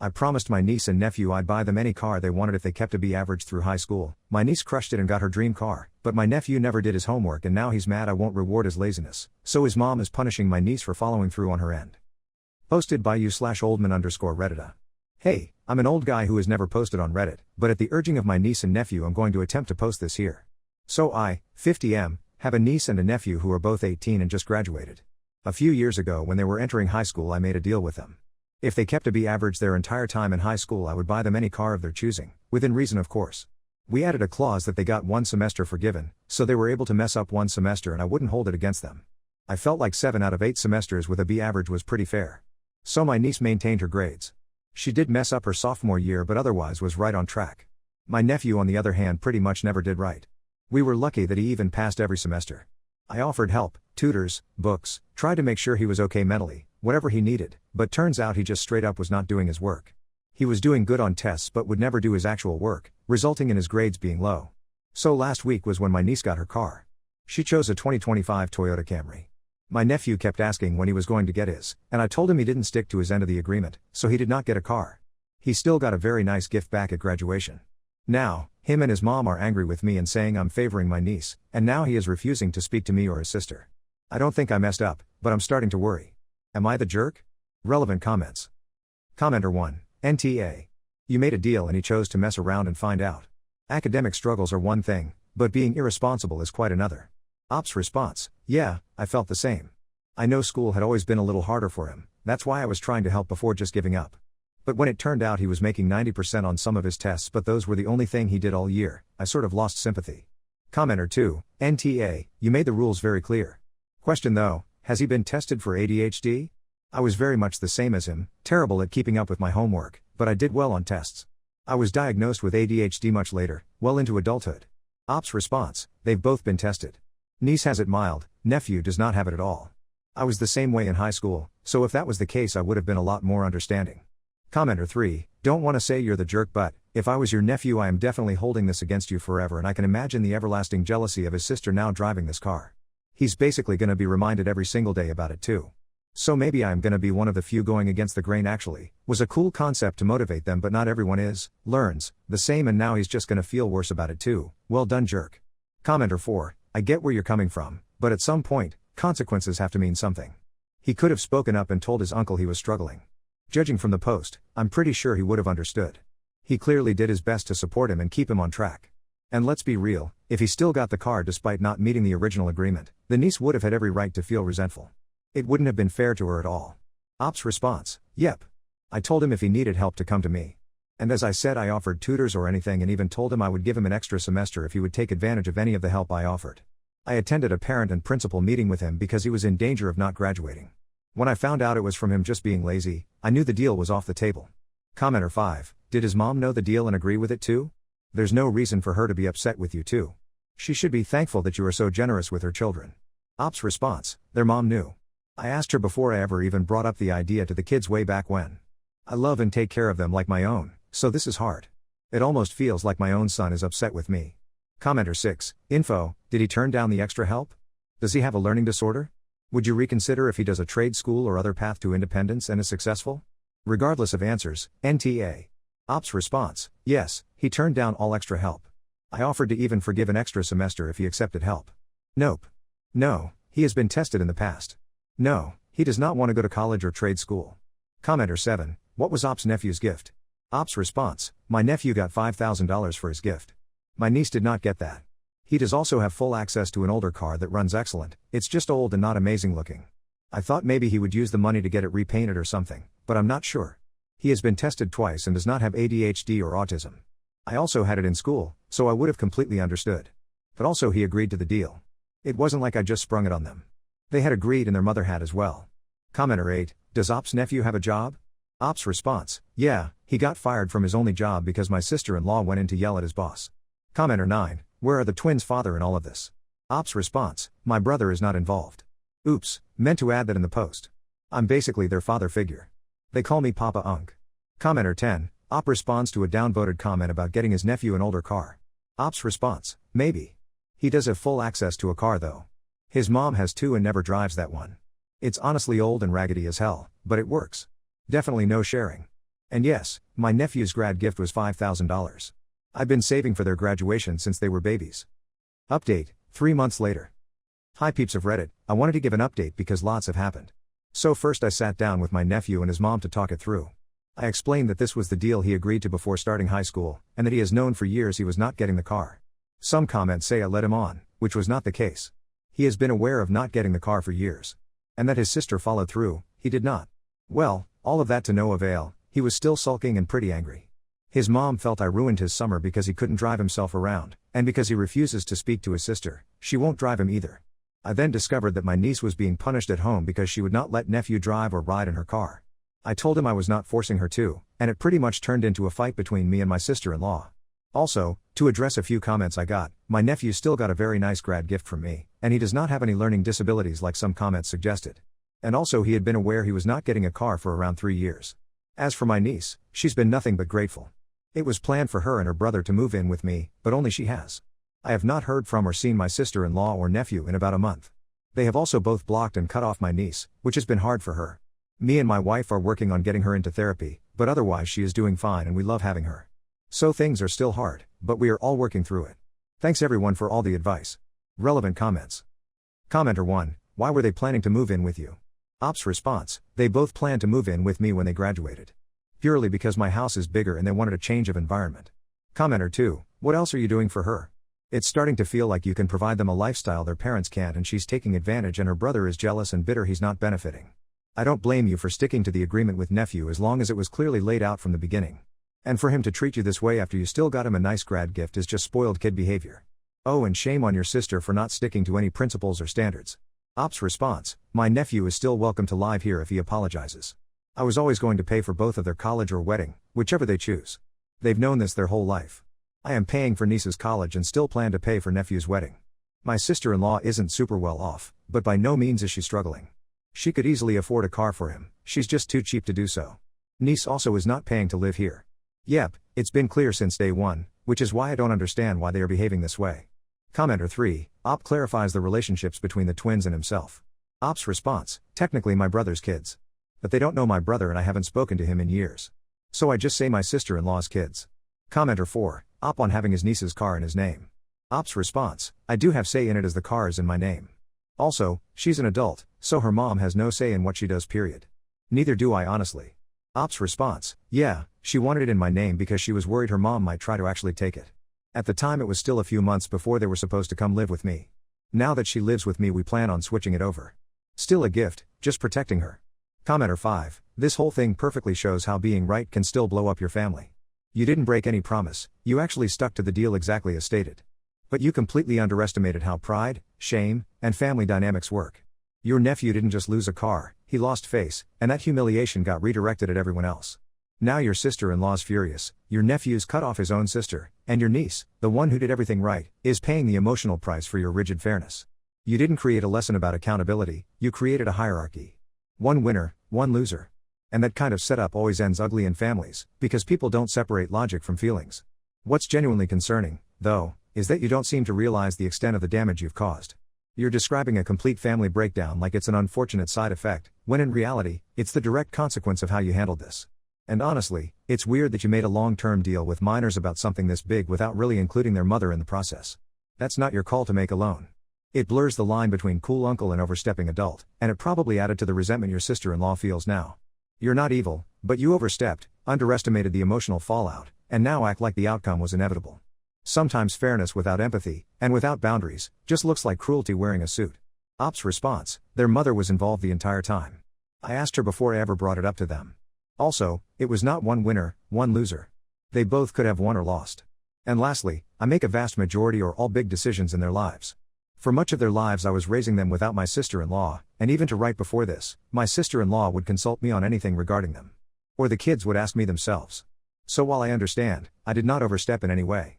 I promised my niece and nephew I'd buy them any car they wanted if they kept a B average through high school. My niece crushed it and got her dream car, but my nephew never did his homework and now he's mad I won't reward his laziness, so his mom is punishing my niece for following through on her end. Posted by you/oldman_reddita. Hey, I'm an old guy who has never posted on Reddit, but at the urging of my niece and nephew I'm going to attempt to post this here. So I, 50M, have a niece and a nephew who are both 18 and just graduated. A few years ago when they were entering high school I made a deal with them. If they kept a B average their entire time in high school I would buy them any car of their choosing, within reason of course. We added a clause that they got one semester forgiven, so they were able to mess up one semester and I wouldn't hold it against them. I felt like 7 out of 8 semesters with a B average was pretty fair. So my niece maintained her grades. She did mess up her sophomore year but otherwise was right on track. My nephew on the other hand pretty much never did right. We were lucky that he even passed every semester. I offered help, tutors, books, tried to make sure he was okay mentally, whatever he needed, but turns out he just straight up was not doing his work. He was doing good on tests but would never do his actual work, resulting in his grades being low. So last week was when my niece got her car. She chose a 2025 Toyota Camry. My nephew kept asking when he was going to get his, and I told him he didn't stick to his end of the agreement, so he did not get a car. He still got a very nice gift back at graduation. Now, him and his mom are angry with me and saying I'm favoring my niece, and now he is refusing to speak to me or his sister. I don't think I messed up, but I'm starting to worry. Am I the jerk? Relevant comments. Commenter 1, NTA. You made a deal and he chose to mess around and find out. Academic struggles are one thing, but being irresponsible is quite another. Ops response, yeah, I felt the same. I know school had always been a little harder for him, that's why I was trying to help before just giving up. But when it turned out he was making 90% on some of his tests but those were the only thing he did all year, I sort of lost sympathy. Commenter 2, NTA, you made the rules very clear. Question though, has he been tested for ADHD? I was very much the same as him, terrible at keeping up with my homework, but I did well on tests. I was diagnosed with ADHD much later, well into adulthood. Ops response, they've both been tested. Niece has it mild, nephew does not have it at all. I was the same way in high school, so if that was the case I would have been a lot more understanding. Commenter 3, don't want to say you're the jerk but, if I was your nephew I am definitely holding this against you forever and I can imagine the everlasting jealousy of his sister now driving this car. He's basically gonna be reminded every single day about it too. So maybe I'm gonna be one of the few going against the grain actually, was a cool concept to motivate them but not everyone is, learns, the same and now he's just gonna feel worse about it too, well done jerk. Commenter 4, I get where you're coming from, but at some point, consequences have to mean something. He could have spoken up and told his uncle he was struggling. Judging from the post, I'm pretty sure he would have understood. He clearly did his best to support him and keep him on track. And let's be real, if he still got the car despite not meeting the original agreement, the niece would have had every right to feel resentful. It wouldn't have been fair to her at all. Ops response, yep. I told him if he needed help to come to me. And as I said I offered tutors or anything and even told him I would give him an extra semester if he would take advantage of any of the help I offered. I attended a parent and principal meeting with him because he was in danger of not graduating. When I found out it was from him just being lazy, I knew the deal was off the table. Commenter 5, did his mom know the deal and agree with it too? There's no reason for her to be upset with you too. She should be thankful that you are so generous with her children. Ops response, their mom knew. I asked her before I ever even brought up the idea to the kids way back when. I love and take care of them like my own, so this is hard. It almost feels like my own son is upset with me. Commenter 6, info, did he turn down the extra help? Does he have a learning disorder? Would you reconsider if he does a trade school or other path to independence and is successful? Regardless of answers, NTA. Ops response, yes, he turned down all extra help. I offered to even forgive an extra semester if he accepted help. Nope. No, he has been tested in the past. No, he does not want to go to college or trade school. Commenter 7, what was Ops' nephew's gift? Ops response, my nephew got $5,000 for his gift. My niece did not get that. He does also have full access to an older car that runs excellent, it's just old and not amazing looking. I thought maybe he would use the money to get it repainted or something, but I'm not sure. He has been tested twice and does not have ADHD or autism. I also had it in school, so I would have completely understood. But also he agreed to the deal. It wasn't like I just sprung it on them. They had agreed and their mother had as well. Commenter 8, does Ops' nephew have a job? Ops response, yeah, he got fired from his only job because my sister-in-law went in to yell at his boss. Commenter 9, where are the twins' father in all of this? Ops response, my brother is not involved. Oops, meant to add that in the post. I'm basically their father figure. They call me Papa Unk. Commenter 10, Op responds to a downvoted comment about getting his nephew an older car. Ops response, maybe. He does have full access to a car though. His mom has two and never drives that one. It's honestly old and raggedy as hell, but it works. Definitely no sharing. And yes, my nephew's grad gift was $5,000. I've been saving for their graduation since they were babies. Update, 3 months later. Hi peeps of Reddit, I wanted to give an update because lots have happened. So first I sat down with my nephew and his mom to talk it through. I explained that this was the deal he agreed to before starting high school, and that he has known for years he was not getting the car. Some comments say I led him on, which was not the case. He has been aware of not getting the car for years. And that his sister followed through, he did not. Well, all of that to no avail, he was still sulking and pretty angry. His mom felt I ruined his summer because he couldn't drive himself around, and because he refuses to speak to his sister, she won't drive him either. I then discovered that my niece was being punished at home because she would not let nephew drive or ride in her car. I told him I was not forcing her to, and it pretty much turned into a fight between me and my sister-in-law. Also, to address a few comments I got, my nephew still got a very nice grad gift from me, and he does not have any learning disabilities like some comments suggested. And also he had been aware he was not getting a car for around 3 years. As for my niece, she's been nothing but grateful. It was planned for her and her brother to move in with me, but only she has. I have not heard from or seen my sister-in-law or nephew in about a month. They have also both blocked and cut off my niece, which has been hard for her. Me and my wife are working on getting her into therapy, but otherwise she is doing fine and we love having her. So things are still hard, but we are all working through it. Thanks everyone for all the advice. Relevant comments. Commenter 1, why were they planning to move in with you? Ops response, they both planned to move in with me when they graduated. Purely because my house is bigger and they wanted a change of environment. Commenter 2, what else are you doing for her? It's starting to feel like you can provide them a lifestyle their parents can't and she's taking advantage and her brother is jealous and bitter he's not benefiting. I don't blame you for sticking to the agreement with nephew as long as it was clearly laid out from the beginning. And for him to treat you this way after you still got him a nice grad gift is just spoiled kid behavior. Oh, and shame on your sister for not sticking to any principles or standards. Ops response, my nephew is still welcome to live here if he apologizes. I was always going to pay for both of their college or wedding, whichever they choose. They've known this their whole life. I am paying for niece's college and still plan to pay for nephew's wedding. My sister-in-law isn't super well off, but by no means is she struggling. She could easily afford a car for him, she's just too cheap to do so. Niece also is not paying to live here. Yep, it's been clear since day one, which is why I don't understand why they are behaving this way. Commenter 3, Op clarifies the relationships between the twins and himself. Op's response, technically my brother's kids. But they don't know my brother and I haven't spoken to him in years. So I just say my sister-in-law's kids. Commenter 4, Op on having his niece's car in his name. Op's response, I do have say in it as the car is in my name. Also, she's an adult, so her mom has no say in what she does period. Neither do I honestly. Op's response, yeah, she wanted it in my name because she was worried her mom might try to actually take it. At the time it was still a few months before they were supposed to come live with me. Now that she lives with me we plan on switching it over. Still a gift, just protecting her. Commenter 5, this whole thing perfectly shows how being right can still blow up your family. You didn't break any promise, you actually stuck to the deal exactly as stated. But you completely underestimated how pride, shame, and family dynamics work. Your nephew didn't just lose a car, he lost face, and that humiliation got redirected at everyone else. Now your sister-in-law's furious, your nephew's cut off his own sister, and your niece, the one who did everything right, is paying the emotional price for your rigid fairness. You didn't create a lesson about accountability, you created a hierarchy. One winner, one loser. And that kind of setup always ends ugly in families, because people don't separate logic from feelings. What's genuinely concerning, though, is that you don't seem to realize the extent of the damage you've caused. You're describing a complete family breakdown like it's an unfortunate side effect, when in reality, it's the direct consequence of how you handled this. And honestly, it's weird that you made a long-term deal with minors about something this big without really including their mother in the process. That's not your call to make alone. It blurs the line between cool uncle and overstepping adult, and it probably added to the resentment your sister-in-law feels now. You're not evil, but you overstepped, underestimated the emotional fallout, and now act like the outcome was inevitable. Sometimes fairness without empathy, and without boundaries, just looks like cruelty wearing a suit. Op's response, their mother was involved the entire time. I asked her before I ever brought it up to them. Also, it was not one winner, one loser. They both could have won or lost. And lastly, I make a vast majority or all big decisions in their lives. For much of their lives I was raising them without my sister-in-law, and even to right before this, my sister-in-law would consult me on anything regarding them. Or the kids would ask me themselves. So while I understand, I did not overstep in any way.